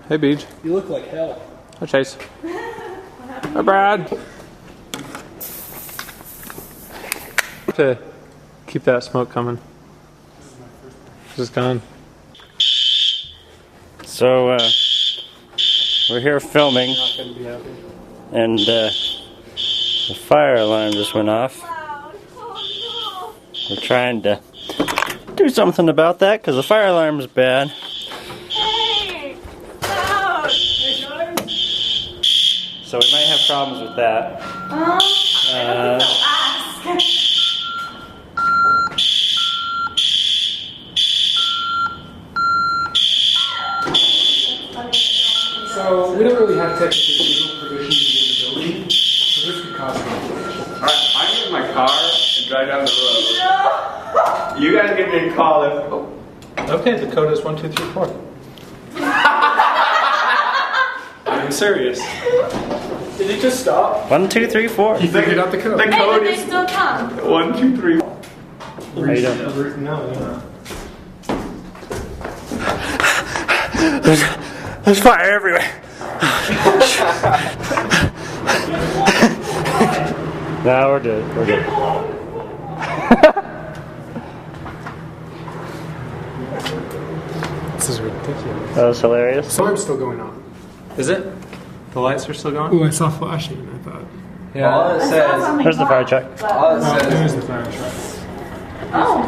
Hey, Beej. You look like hell. Hi, Chase. Hi, Brad. To keep that smoke coming. Just gone. So, we're here filming, and the fire alarm just went off. We're trying to do something about that because the fire alarm is bad. Hey! Loud! So we might have problems with that. So we don't really have technical legal permission to be in the building, so this could cause conflict. Alright, I'm in my car and drive down the road. You guys give me a call if... Oh. Okay, the code is 1234. I'm serious. Did it just stop? 1, 2, 3, 4. You figured out the code. The Hey, but code they is still come. 1, 2, 3. How you doing? No, yeah. There's fire everywhere. No, we're good. We're good. This is ridiculous. That was hilarious. The alarm's still going on. Is it? The lights are still going? Ooh, I saw flashing, I thought. Yeah. All it says... There's the fire truck. All it Oh, says... there's the fire truck. Oh.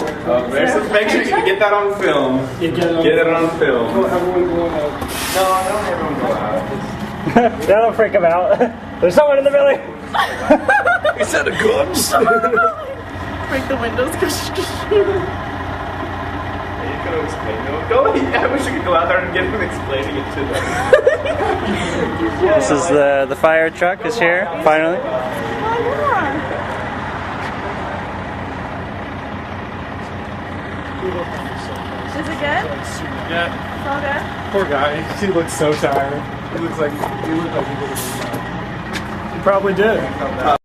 Make sure you get that on film. Yeah, Get it on film. Don't everyone going out. No, don't everyone go out. That'll freak him out. There's someone in the building. Is that a gun? Break the windows. You could have explained it. Go, I wish you could go out there and get him explaining it to them. This is the fire truck is here, finally. Is it good? Yeah. It's all good? Poor guy. He looks so tired. He looks like he would have died. You probably did.